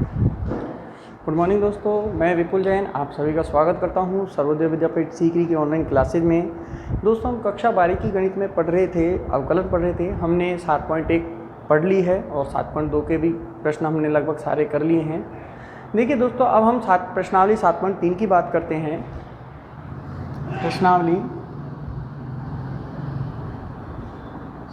Good morning दोस्तों, मैं विपुल जैन आप सभी का स्वागत करता हूं सर्वोदय विद्यापीठ सीकरी की ऑनलाइन क्लासेज में। दोस्तों, हम कक्षा 12 की गणित में पढ़ रहे थे, अवकलन पढ़ रहे थे। हमने 7.1 पढ़ ली है और 7.2 के भी प्रश्न हमने लगभग सारे कर लिए हैं। देखिए दोस्तों, अब हम प्रश्नावली 7.3 की बात करते हैं। प्रश्नावली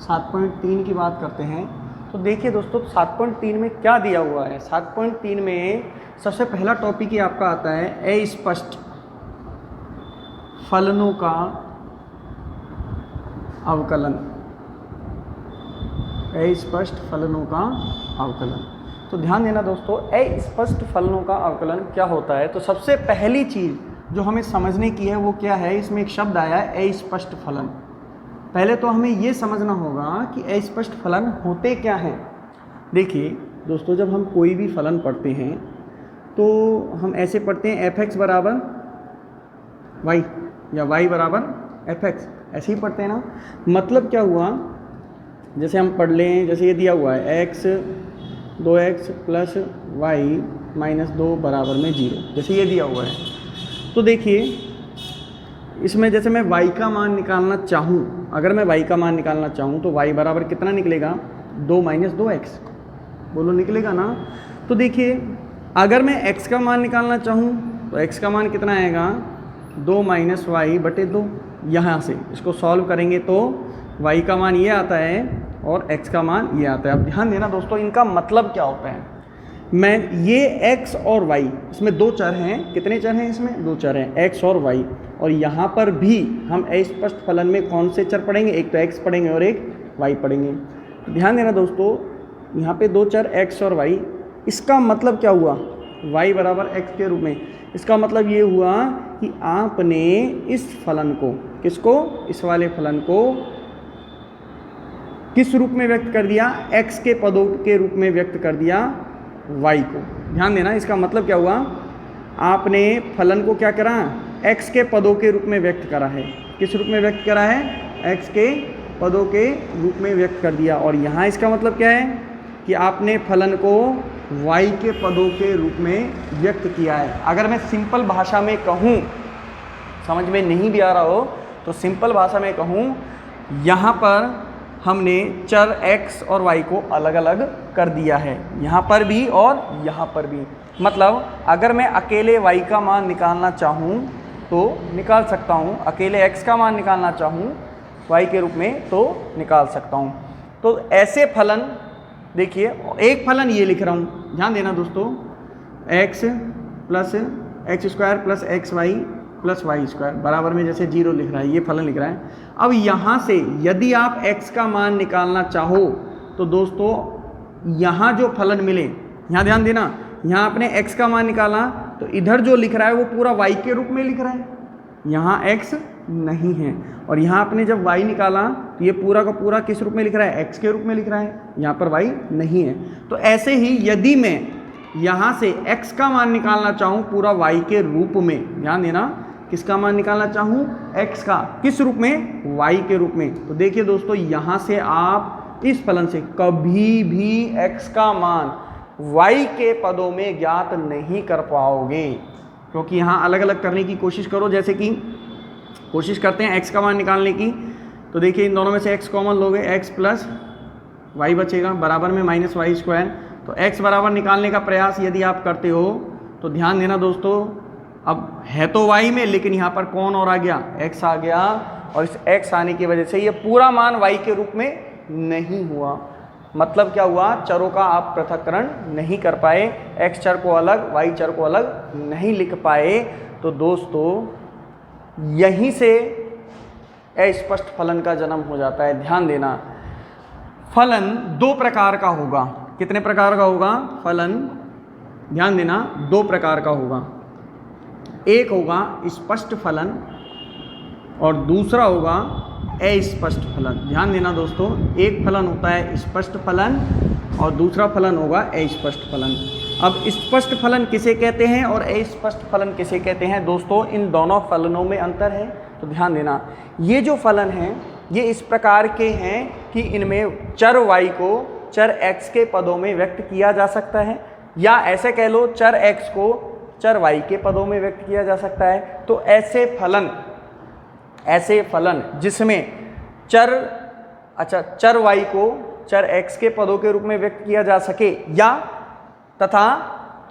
7.3 की बात करते हैं। तो देखिए दोस्तों, 7.3 में क्या दिया हुआ है। 7.3 में सबसे पहला टॉपिक ही आपका आता है अस्पष्ट फलनों का अवकलन। अस्पष्ट फलनों का अवकलन। तो ध्यान देना दोस्तों, अस्पष्ट फलनों का अवकलन क्या होता है। तो सबसे पहली चीज़ जो हमें समझने की है वो क्या है। इसमें एक शब्द आया है अस्पष्ट फलन। पहले तो हमें ये समझना होगा कि अस्पष्ट फलन होते क्या हैं। देखिए दोस्तों, जब हम कोई भी फलन पढ़ते हैं तो हम ऐसे पढ़ते हैं f(x) बराबर y या y बराबर f(x), ऐसे ही पढ़ते हैं ना। मतलब क्या हुआ, जैसे हम पढ़ लें, जैसे ये दिया हुआ है x 2x + y - 2 बराबर में 0, जैसे ये दिया हुआ है। तो देखिए इसमें जैसे मैं y का मान निकालना चाहूँ, अगर मैं y का मान निकालना चाहूँ तो y बराबर कितना निकलेगा, 2 - 2x। बोलो निकलेगा ना। तो देखिए अगर मैं x का मान निकालना चाहूँ तो x का मान कितना आएगा, 2 - y/2। यहाँ से इसको सॉल्व करेंगे तो y का मान ये आता है और x का मान ये आता है। अब ध्यान देना दोस्तों, इनका मतलब क्या होता है। मैं ये x और y, इसमें दो चर हैं। कितने चर हैं इसमें, दो चर हैं, x और y। और यहाँ पर भी हम अस्पष्ट फलन में कौन से चर पढ़ेंगे, एक तो x पढ़ेंगे और एक y पढ़ेंगे। तो ध्यान देना दोस्तों, यहाँ पे दो चर x और y। इसका मतलब क्या हुआ, y बराबर x के रूप में। इसका मतलब ये हुआ कि आपने इस फलन को, किसको, इस वाले फलन को किस रूप में व्यक्त कर दिया, x के पदों के रूप में व्यक्त कर दिया y को। ध्यान देना, इसका मतलब क्या हुआ, आपने फलन को क्या करा, x के पदों के रूप में व्यक्त करा है। किस रूप में व्यक्त करा है, x के पदों के रूप में व्यक्त कर दिया। और यहाँ इसका मतलब क्या है कि आपने फलन को y के पदों के रूप में व्यक्त किया है। अगर मैं सिंपल भाषा में कहूँ, समझ में नहीं भी आ रहा हो तो सिंपल भाषा में कहूँ, यहाँ पर हमने चर x और y को अलग अलग कर दिया है, यहाँ पर भी और यहाँ पर भी। मतलब अगर मैं अकेले y का मान निकालना चाहूँ तो निकाल सकता हूँ, अकेले x का मान निकालना चाहूँ y के रूप में तो निकाल सकता हूँ। तो ऐसे फलन देखिए, एक फलन ये लिख रहा हूँ, ध्यान देना दोस्तों, x + x² + xy + y² बराबर में जैसे 0 लिख रहा है, ये फलन लिख रहा है। अब यहाँ से यदि आप x का मान निकालना चाहो तो दोस्तों यहाँ जो फलन मिले, यहाँ ध्यान देना, यहाँ आपने x का मान निकाला तो इधर जो लिख रहा है वो पूरा y के रूप में लिख रहा है, यहाँ x नहीं है। और यहाँ आपने जब y निकाला तो ये पूरा का पूरा किस रूप में लिख रहा है, x के रूप में लिख रहा है, यहाँ पर y नहीं है। तो ऐसे ही यदि मैं यहाँ से x का मान निकालना चाहूँ पूरा y के रूप में, ध्यान देना, किसका मान निकालना चाहूँ, x का, किस रूप में, y के रूप में। तो देखिए दोस्तों, यहाँ से आप इस फलन से कभी भी x का मान y के पदों में ज्ञात नहीं कर पाओगे, क्योंकि यहाँ अलग अलग करने की कोशिश करो। जैसे कि कोशिश करते हैं x का मान निकालने की, तो देखिए इन दोनों में से x कॉमन लोगे, x + y बचेगा बराबर में -y²। तो x बराबर निकालने का प्रयास यदि आप करते हो तो ध्यान देना दोस्तों, अब है तो y में, लेकिन यहाँ पर कौन और आ गया, x आ गया। और इस x आने की वजह से ये पूरा मान y के रूप में नहीं हुआ। मतलब क्या हुआ, चरों का आप पृथक्करण नहीं कर पाए, x चर को अलग, y चर को अलग नहीं लिख पाए। तो दोस्तों यहीं से अस्पष्ट फलन का जन्म हो जाता है। ध्यान देना, फलन दो प्रकार का होगा। कितने प्रकार का होगा फलन, ध्यान देना, दो प्रकार का होगा। एक होगा स्पष्ट फलन और दूसरा होगा अस्पष्ट फलन। ध्यान देना दोस्तों, एक फलन होता है स्पष्ट फलन और दूसरा फलन होगा अस्पष्ट फलन। अब स्पष्ट फलन किसे कहते हैं और अस्पष्ट फलन किसे कहते हैं दोस्तों, इन दोनों फलनों में अंतर है। तो ध्यान देना, ये जो फलन हैं ये इस प्रकार के हैं कि इनमें चर y को चर x के पदों में व्यक्त किया जा सकता है, या ऐसे कह लो चर x को चर y के पदों में व्यक्त किया जा सकता है। तो ऐसे फलन जिसमें चर y को चर x के पदों के रूप में व्यक्त किया जा सके या तथा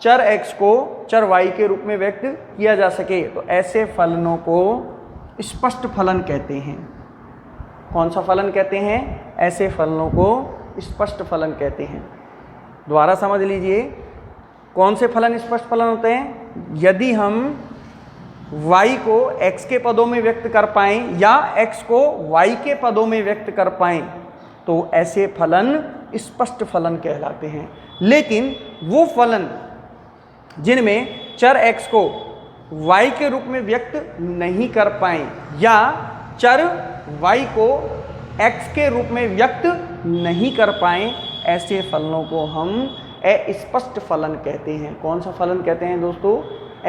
चर x को चर y के रूप में व्यक्त किया जा सके, तो ऐसे फलनों को स्पष्ट फलन कहते हैं। कौन सा फलन कहते हैं? ऐसे फलनों को स्पष्ट फलन कहते हैं। दोबारा समझ लीजिए, कौन से फलन स्पष्ट फलन होते हैं? यदि हम y को x के पदों में व्यक्त कर पाएं या x को y के पदों में व्यक्त कर पाएं तो ऐसे फलन स्पष्ट फलन कहलाते हैं। लेकिन वो फलन जिनमें चर x को y के रूप में व्यक्त नहीं कर पाएं या चर y को x के रूप में व्यक्त नहीं कर पाएं, ऐसे फलनों को हम अस्पष्ट फलन कहते हैं। कौन सा फलन कहते हैं दोस्तों?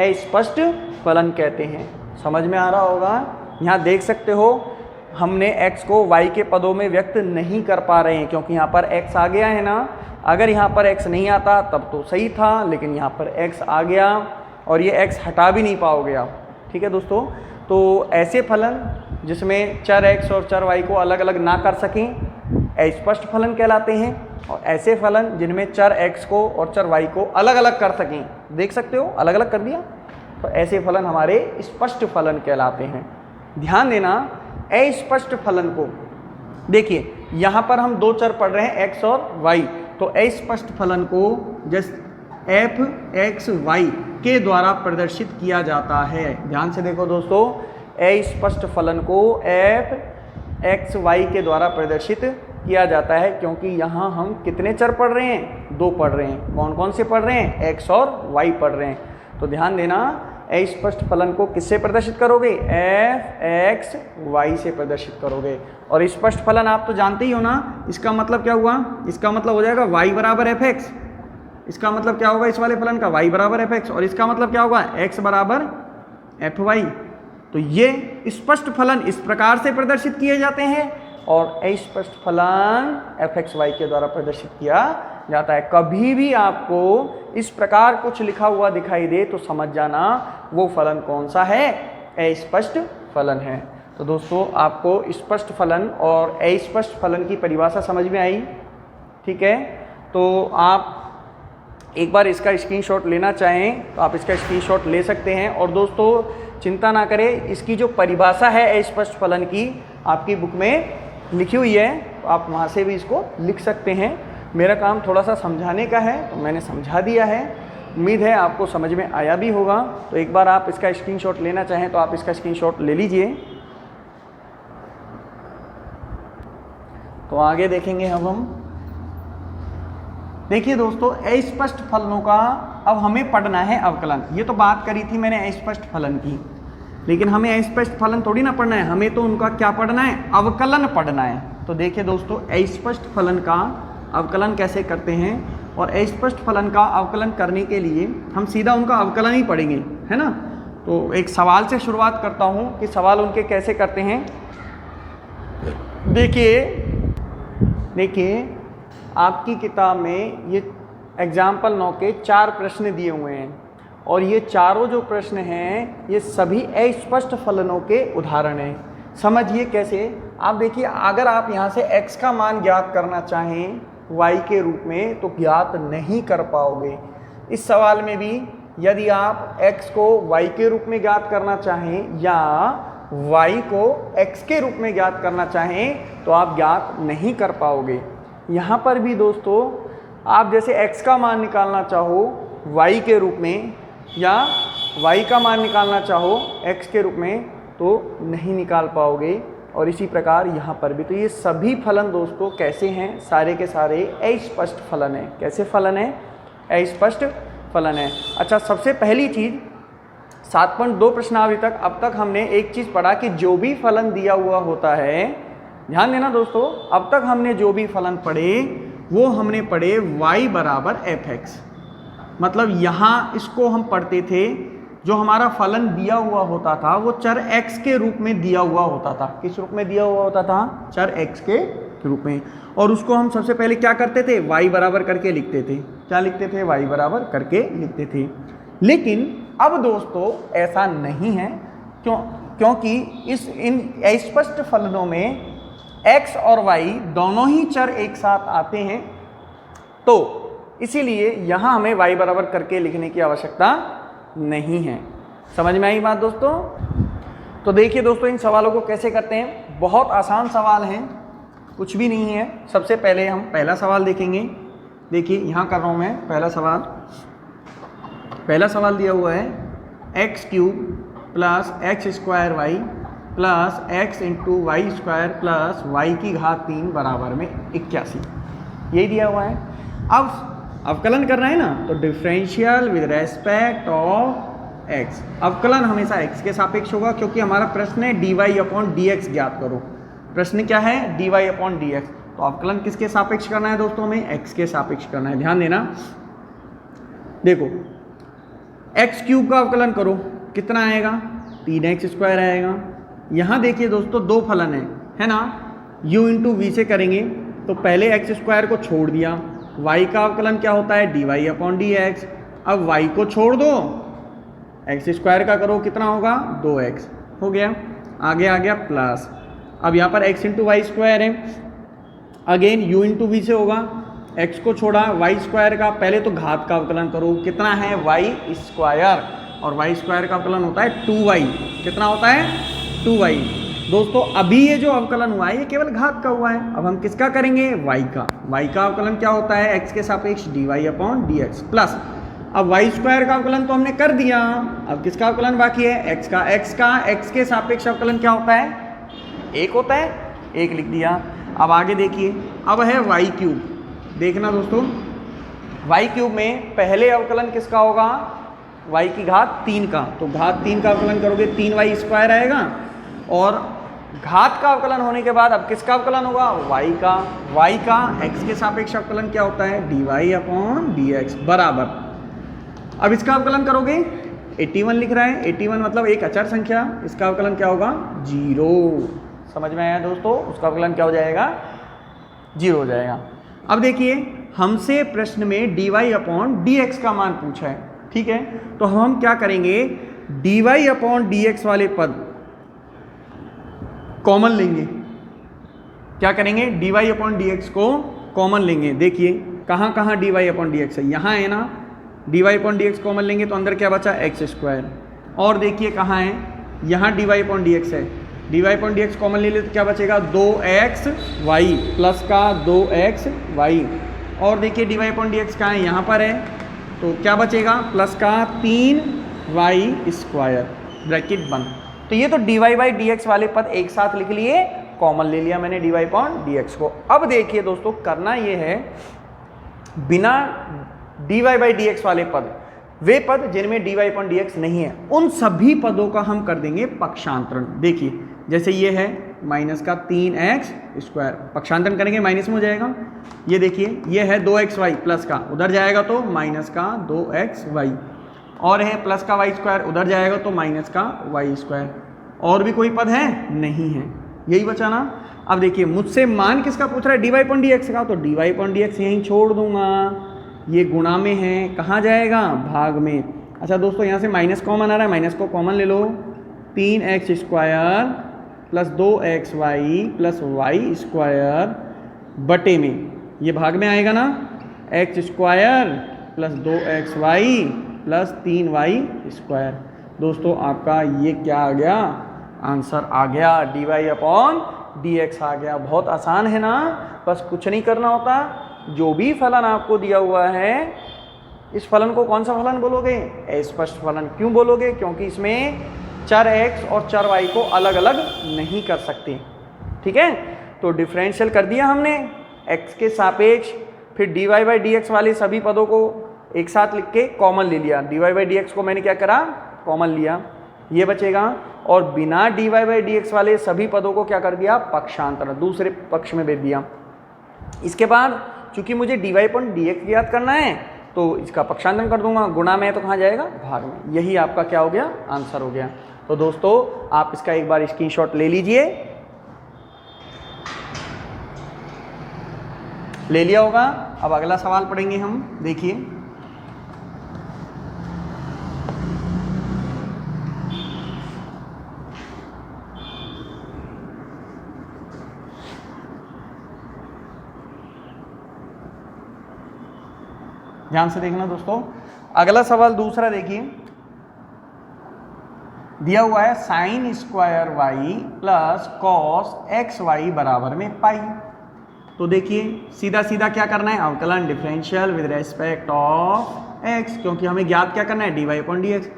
अस्पष्ट फलन कहते हैं। समझ में आ रहा होगा? यहाँ देख सकते हो हमने x को y के पदों में व्यक्त नहीं कर पा रहे हैं क्योंकि यहाँ पर x आ गया है ना। अगर यहाँ पर x नहीं आता तब तो सही था, लेकिन यहाँ पर x आ गया और ये x हटा भी नहीं पाओगे आप। ठीक है दोस्तों, तो ऐसे फलन जिसमें चर x और चर y को अलग अलग ना कर सकें अस्पष्ट फलन कहलाते हैं, और ऐसे फलन जिनमें चर x को और चर y को अलग अलग कर सकें, देख सकते हो अलग अलग कर दिया, तो ऐसे फलन हमारे स्पष्ट फलन कहलाते हैं। ध्यान देना, अस्पष्ट फलन को देखिए, यहाँ पर हम दो चर पढ़ रहे हैं x और y, तो अस्पष्ट फलन को जैसे f(x,y) के द्वारा प्रदर्शित किया जाता है। ध्यान से देखो दोस्तों, अस्पष्ट फलन को f(x,y) के द्वारा प्रदर्शित किया जाता है क्योंकि यहाँ हम कितने चर पढ़ रहे हैं? दो पढ़ रहे हैं। कौन कौन से पढ़ रहे हैं? x और y पढ़ रहे हैं। तो ध्यान देना, अस्पष्ट फलन को किससे प्रदर्शित करोगे? f(x,y) से प्रदर्शित करोगे। और स्पष्ट फलन आप तो जानते ही हो ना, इसका मतलब क्या हुआ? इसका मतलब हो जाएगा y बराबर fx। इसका मतलब क्या होगा इस वाले फलन का? y बराबर fx। और इसका मतलब क्या होगा? x बराबर fy। तो ये स्पष्ट फलन इस प्रकार से प्रदर्शित किए जाते हैं और अस्पष्ट फलन f(x,y) के द्वारा प्रदर्शित किया जाता है। कभी भी आपको इस प्रकार कुछ लिखा हुआ दिखाई दे तो समझ जाना वो फलन कौन सा है? अस्पष्ट फलन है। तो दोस्तों, आपको स्पष्ट फलन और अस्पष्ट फलन की परिभाषा समझ में आई? ठीक है, तो आप एक बार इसका स्क्रीनशॉट लेना चाहें तो आप इसका स्क्रीनशॉट ले सकते हैं। और दोस्तों चिंता ना करें, इसकी जो परिभाषा है अस्पष्ट फलन की आपकी बुक में लिखी हुई है, तो आप वहाँ से भी इसको लिख सकते हैं। मेरा काम थोड़ा सा समझाने का है तो मैंने समझा दिया है, उम्मीद है आपको समझ में आया भी होगा। तो एक बार आप इसका स्क्रीनशॉट लेना चाहें तो आप इसका स्क्रीनशॉट ले लीजिए। तो आगे देखेंगे अब हम। देखिए दोस्तों, अस्पष्ट फलनों का अब हमें पढ़ना है अवकलन। ये तो बात करी थी मैंने अस्पष्ट फलन की, लेकिन हमें अस्पष्ट फलन थोड़ी ना पढ़ना है, हमें तो उनका क्या पढ़ना है? अवकलन पढ़ना है। तो देखिए दोस्तों, अस्पष्ट फलन का अवकलन कैसे करते हैं, और अस्पष्ट फलन का अवकलन करने के लिए हम सीधा उनका अवकलन ही पढ़ेंगे, है ना। तो एक सवाल से शुरुआत करता हूँ कि सवाल उनके कैसे करते हैं। देखिए आपकी किताब में ये एग्जाम्पल 9 के 4 प्रश्न दिए हुए हैं और ये चारों जो प्रश्न हैं ये सभी अस्पष्ट फलनों के उदाहरण हैं। समझिए कैसे। आप देखिए, अगर आप यहाँ से x का मान ज्ञात करना चाहें y के रूप में तो ज्ञात नहीं कर पाओगे। इस सवाल में भी यदि आप x को y के रूप में ज्ञात करना चाहें या y को x के रूप में ज्ञात करना चाहें तो आप ज्ञात नहीं कर पाओगे। यहाँ पर भी दोस्तों, आप जैसे x का मान निकालना चाहो y के रूप में या y का मान निकालना चाहो x के रूप में तो नहीं निकाल पाओगे। और इसी प्रकार यहाँ पर भी। तो ये सभी फलन दोस्तों कैसे हैं? सारे के सारे अस्पष्ट फलन हैं। कैसे फलन है? अस्पष्ट फलन है। अच्छा, सबसे पहली चीज़ 7.2 प्रश्नावली तक अब तक हमने एक चीज़ पढ़ा कि जो भी फलन दिया हुआ होता है, ध्यान देना दोस्तों, अब तक हमने जो भी फलन पढ़े वो हमने पढ़े y बराबर fx। मतलब यहाँ इसको हम पढ़ते थे, जो हमारा फलन दिया हुआ होता था वो चर x के रूप में दिया हुआ होता था। किस रूप में दिया हुआ होता था? चर x के रूप में। और उसको हम सबसे पहले क्या करते थे? y बराबर करके लिखते थे। क्या लिखते थे, y बराबर करके लिखते थे। लेकिन अब दोस्तों ऐसा नहीं है, क्योंकि इन अस्पष्ट फलनों में x और y दोनों ही चर एक साथ आते हैं, तो इसीलिए यहां हमें y बराबर करके लिखने की आवश्यकता नहीं है। समझ में आई बात दोस्तों? तो देखिए दोस्तों, इन सवालों को कैसे करते हैं, बहुत आसान सवाल हैं, कुछ भी नहीं है। सबसे पहले हम पहला सवाल देखेंगे। देखिए यहाँ कर रहा हूँ मैं पहला सवाल दिया हुआ है x³ plus x² y plus x into y square plus y की घात 3 बराबर में 81, यही दिया हुआ है। अब अवकलन करना है ना, तो differential with respect of x, अवकलन हमेशा x के सापेक्ष होगा, क्योंकि हमारा प्रश्न है dy/dx ज्ञात करो। प्रश्न क्या है, dy/dx, तो अवकलन किसके सापेक्ष करना है दोस्तों, हमें x के सापेक्ष करना है। ध्यान देना, देखो x³ का अवकलन करो, कितना आएगा, 3x² आएगा। यहाँ देखिए दोस्तों दो फलन है ना, u इंटू वी से करेंगे तो पहले x² को छोड़ दिया, y का अवकलन क्या होता है, dy/dx। अब y को छोड़ दो, x² का करो, कितना होगा, 2x हो गया। आगे आ गया प्लस, अब यहाँ पर x इंटू वाई स्क्वायर है, अगेन u इंटू वी से होगा, x को छोड़ा, y² का पहले तो घात का अवकलन करो, कितना है, y², और y² का अवकलन होता है 2y, कितना होता है, 2y। दोस्तों अभी ये जो अवकलन हुआ है ये केवल घात का हुआ है। अब हम किसका करेंगे, y का अवकलन क्या होता है, x के सापेक्ष dy/dx प्लस, अब y² का अवकलन तो हमने कर दिया, अब किसका अवकलन बाकी है, x का x के सापेक्ष अवकलन क्या होता है, 1 होता है, 1 लिख दिया। अब आगे देखिए, अब है y³, देखना दोस्तों y³ में पहले अवकलन किसका होगा, y की घात 3 का, तो घात 3 का अवकलन करोगे 3y² आएगा, और घात का अवकलन होने के बाद अब किसका अवकलन होगा, y का x के सापेक्ष अवकलन क्या होता है, dy/dx बराबर, अब इसका अवकलन करोगे 81 लिख रहा है, 81 मतलब एक अचर संख्या, इसका अवकलन क्या होगा, 0। समझ में आया दोस्तों, उसका अवकलन क्या हो जाएगा, 0 हो जाएगा। अब देखिए हमसे प्रश्न में dy/dx का मान पूछा है, ठीक है, तो हम क्या करेंगे, dy/dx वाले पद कॉमन लेंगे। क्या करेंगे, dy/dx को कॉमन लेंगे। देखिए कहाँ कहाँ dy/dx है, यहाँ है ना, dy/dx कॉमन लेंगे तो अंदर क्या बचा, x², और देखिए कहाँ है, यहाँ dy/dx है, dy/dx कॉमन ले ले तो क्या बचेगा, 2xy प्लस का 2xy, और देखिए dy/dx कहाँ है, यहाँ पर है, तो क्या बचेगा, प्लस का 3y² ब्रैकेट बंद। तो ये तो dy/dx वाले पद एक साथ लिख लिए, कॉमन ले लिया मैंने dy/dx को। अब देखिए दोस्तों करना ये है, बिना dy/dx वाले पद, वे पद जिनमें dy/dx नहीं है, उन सभी पदों का हम कर देंगे पक्षांतरण। देखिए जैसे ये है माइनस का 3x², पक्षांतरण करेंगे माइनस में हो जाएगा। ये देखिए ये है 2xy प्लस का, उधर जाएगा तो माइनस का 2xy, और है प्लस का y², उधर जाएगा तो माइनस का y²। और भी कोई पद है, नहीं है, यही बचा ना। अब देखिए मुझसे मान किसका पूछ रहा है, dy/dx का, तो dy/dx यहीं छोड़ दूंगा, ये गुणा में है, कहाँ जाएगा, भाग में। अच्छा दोस्तों यहाँ से माइनस कॉमन आ रहा है, माइनस को कॉमन ले लो, 3x² plus 2xy plus y² बटे में, ये भाग में आएगा ना, x² plus 2xy plus 3y²। दोस्तों आपका ये क्या आ गया, आंसर आ गया, dy/dx आ गया। बहुत आसान है ना, बस कुछ नहीं करना होता, जो भी फलन आपको दिया हुआ है, इस फलन को कौन सा फलन बोलोगे, अस्पष्ट फलन। क्यों बोलोगे, क्योंकि इसमें चर x और चर y को अलग अलग नहीं कर सकते, ठीक है। तो डिफरेंशियल कर दिया हमने x के सापेक्ष, फिर dy/dx वाले सभी पदों को एक साथ लिख के कॉमन ले लिया, dy/dx को मैंने क्या करा, कॉमन लिया, ये बचेगा, और बिना dy/dx वाले सभी पदों को क्या कर दिया, पक्षांतर, दूसरे पक्ष में भेज दिया। इसके बाद चूंकि मुझे dy/dx ज्ञात करना है तो इसका पक्षांतरण कर दूंगा, गुणा में तो कहाँ जाएगा, भाग में। यही आपका क्या हो गया, आंसर हो गया। तो दोस्तों आप इसका एक बार स्क्रीनशॉट ले लीजिए। ले लिया होगा। अब अगला सवाल पढ़ेंगे हम, देखिए। ध्यान से देखना दोस्तों, अगला सवाल दूसरा देखिए, दिया हुआ है sine square y plus cos x y बराबर में पाई। तो देखिए सीधा सीधा क्या करना है, अवकलन differential with respect of x, क्योंकि हमें ज्ञात क्या करना है, d y upon d x.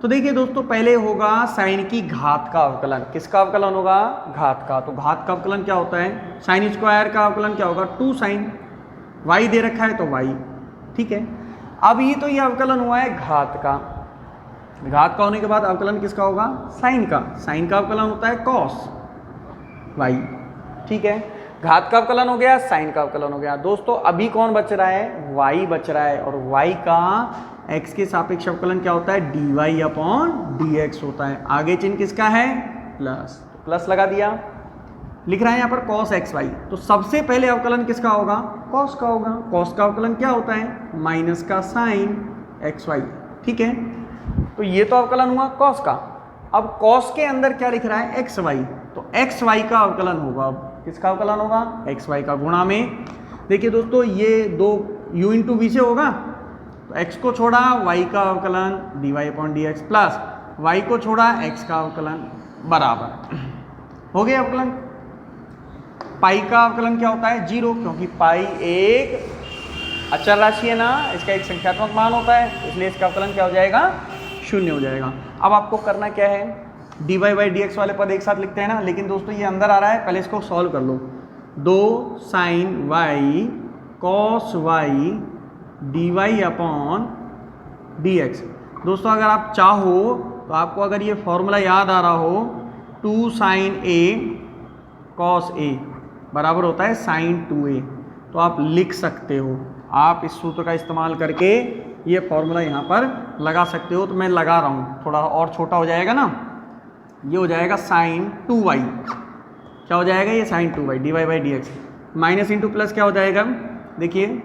तो देखिए दोस्तों, पहले होगा साइन की घात का अवकलन। किसका अवकलन होगा, घात का। तो घात का अवकलन क्या होता है, साइन स्क्वायर का अवकलन क्या होगा, 2 साइन, वाई दे रखा है तो वाई, ठीक है। अब ये तो ये अवकलन हुआ है घात का, घात का होने के बाद अवकलन किसका होगा, साइन का। साइन का अवकलन होता है कॉस वाई, ठीक है। घात का अवकलन हो गया, साइन का अवकलन हो गया। दोस्तों अभी कौन बच रहा है, वाई बच रहा है, और वाई का एक्स के सापेक्ष अवकलन क्या होता है, d y upon d x होता है। आगे चिन्ह किसका है, प्लस, तो प्लस लगा दिया। लिख रहा है यहाँ पर कॉस एक्स वाई, तो सबसे पहले अवकलन किसका होगा, कॉस का होगा। कॉस का अवकलन क्या होता है, माइनस का साइन एक्स वाई, ठीक है। तो ये तो अवकलन हुआ कॉस का। अब कॉस के अंदर क्या लिख रहा है, एक्स वाई, तो एक्स वाई का अवकलन होगा। अब किसका अवकलन होगा, एक्स वाई का। गुणा में देखिए दोस्तों, ये 2 u इंटू वी से होगा, तो x को छोड़ा y का अवकलन d y upon d x, plus y को छोड़ा x का अवकलन बराबर हो गया अवकलन। पाई का अवकलन क्या होता है, 0, क्योंकि पाई एक अचर राशि है ना, इसका एक संख्यात्मक मान होता है, इसलिए इसका अवकलन क्या हो जाएगा, 0 हो जाएगा। अब आपको करना क्या है, d y by d x वाले पद एक साथ लिखते हैं ना, लेकिन दोस्तों ये अंदर आ रहा है, पहले इसको सॉल्व कर लो। 2 sine y cos y d y upon d x. दोस्तों अगर आप चाहो तो आपको अगर ये फॉर्मूला याद आ रहा हो, 2 साइन ए कॉस ए बराबर होता है साइन 2a, तो आप लिख सकते हो। आप इस सूत्र का इस्तेमाल करके ये फॉर्मूला यहाँ पर लगा सकते हो। तो मैं लगा रहा हूँ, थोड़ा और छोटा हो जाएगा ना, ये हो जाएगा साइन 2y, क्या हो जाएगा ये, sine 2y d y by d x, minus into plus क्या हो जाएगा, देखिए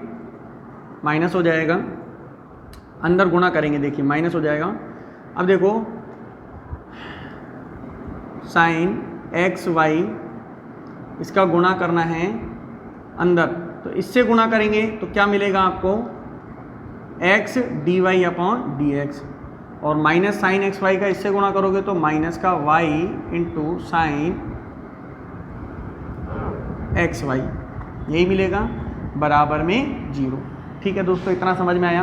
माइनस हो जाएगा, अंदर गुणा करेंगे, देखिए माइनस हो जाएगा। अब देखो साइन एक्स वाई, इसका गुणा करना है अंदर, तो इससे गुणा करेंगे तो क्या मिलेगा आपको, x d y upon d x, और माइनस साइन एक्स वाई का इससे गुणा करोगे तो माइनस का y into sine x y, यही मिलेगा बराबर में 0। ठीक है दोस्तों, इतना समझ में आया।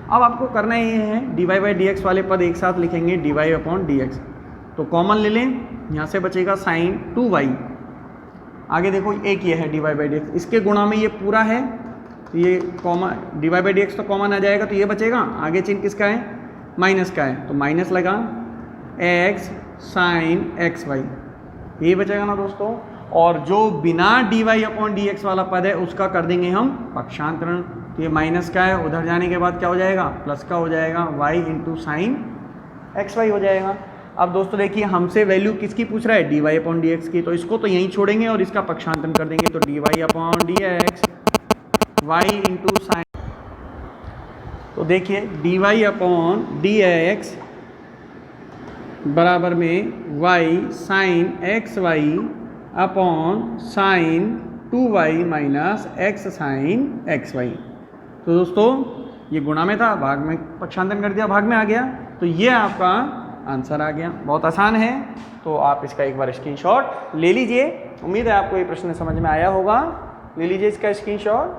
अब आपको करना ये है, d y by d x वाले पद एक साथ लिखेंगे, d y upon d x, तो कॉमन ले लें, यहाँ से बचेगा साइन 2y। आगे देखो एक ये है d y by d x, इसके गुणा में ये पूरा है, तो ये common d y by d x तो कॉमन आ जाएगा, तो ये बचेगा। आगे चिन्ह किसका है, माइनस का है, तो माइनस लगा एक्स साइन एक्स वाई, ये बचेगा ना दोस्तों। और जो बिना d y upon d x वाला पद है उसका कर देंगे हम पक्षांतरण, तो ये माइनस का है, उधर जाने के बाद क्या हो जाएगा, प्लस का हो जाएगा, y into sine x y हो जाएगा। अब दोस्तों देखिए हमसे वैल्यू किसकी पूछ रहा है, d y upon d x की, तो इसको तो यहीं छोड़ेंगे और इसका पक्षांतरण कर देंगे, तो d y upon d x y into sine, तो देखिए d y upon d x बराबर में y sine x y upon sine 2y minus x sine x y. तो दोस्तों ये गुणा में था, भाग में पक्षांतरण कर दिया, भाग में आ गया, तो ये आपका आंसर आ गया। बहुत आसान है, तो आप इसका एक बार स्क्रीनशॉट ले लीजिए। उम्मीद है आपको ये प्रश्न समझ में आया होगा। ले लीजिए इसका स्क्रीनशॉट,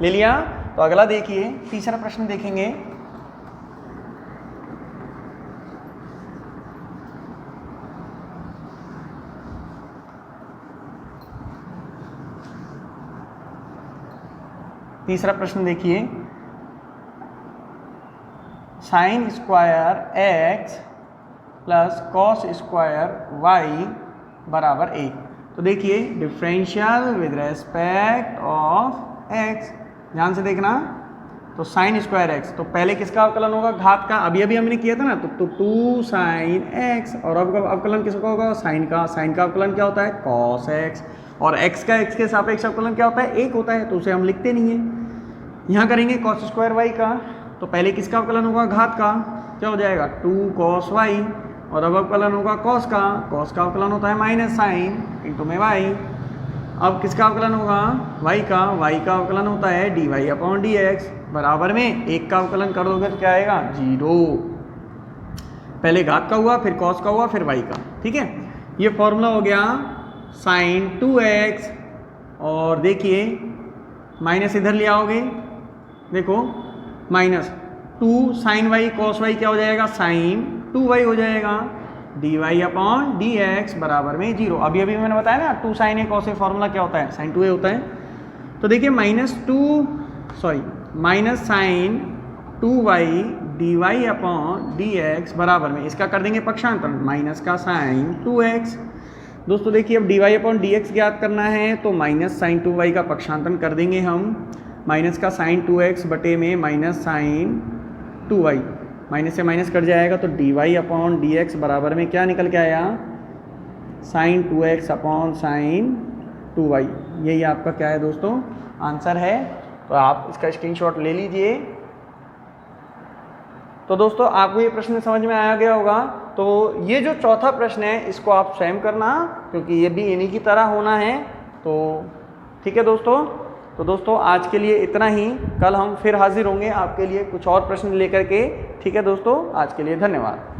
ले लिया। तो अगला देखिए, तीसरा प्रश्न देखेंगे। तीसरा प्रश्न देखिए, sine square x plus cos square y बराबर 1। तो देखिए differential with respect of x, ध्यान से देखना। तो साइन स्क्वायर एक्स, तो पहले किसका अवकलन होगा, घात का, अभी अभी हमने किया था ना, तो 2 साइन एक्स, और अब अवकलन किसका होगा, साइन का। साइन का अवकलन क्या होता है, कॉस एक्स। और x का x के सापेक्ष अवकलन क्या होता है, 1 होता है, तो उसे हम लिखते नहीं है। यहाँ करेंगे cos स्क्वायर y का, तो पहले किसका अवकलन होगा, घात का, क्या हो जाएगा 2 cos y, और अब अवकलन होगा cos का अवकलन होता है माइनस साइन इंटू में y। अब किसका अवकलन होगा, y का अवकलन होता है dy अपॉन dx, बराबर में 1 का अवकलन कर दोगे तो क्या आएगा 0। पहले घात का हुआ, फिर cos का हुआ, फिर y का, ठीक है। ये फॉर्मूला हो गया साइन 2x, और देखिए माइनस इधर ले आओगे, देखो minus 2 sine y cos y क्या हो जाएगा, साइन 2y हो जाएगा, dy अपॉन dx बराबर में 0। अभी मैंने बताया ना 2 sine a cos a formula क्या होता है, साइन 2a होता है। तो देखिए minus sine 2y dy upon dx बराबर में, इसका कर देंगे पक्षांतर, माइनस का साइन 2x। दोस्तों देखिए अब dy अपॉन dx ज्ञात करना है, तो माइनस साइन 2y का पक्षांतर कर देंगे हम, माइनस का साइन 2x बटे में माइनस साइन 2y, माइनस से माइनस कट जाएगा, तो dy अपॉन dx बराबर में क्या निकल के आया, sign 2x upon sine 2y। यही आपका क्या है दोस्तों, आंसर है। तो आप इसका स्क्रीनशॉट ले लीजिए। तो दोस्तों आपको ये प्रश्न समझ में आया गया होगा। तो ये जो चौथा प्रश्न है इसको आप स्वयं करना, क्योंकि ये भी इन्हीं की तरह होना है। तो ठीक है दोस्तों, तो दोस्तों आज के लिए इतना ही, कल हम फिर हाजिर होंगे आपके लिए कुछ और प्रश्न लेकर के। ठीक है दोस्तों, आज के लिए धन्यवाद।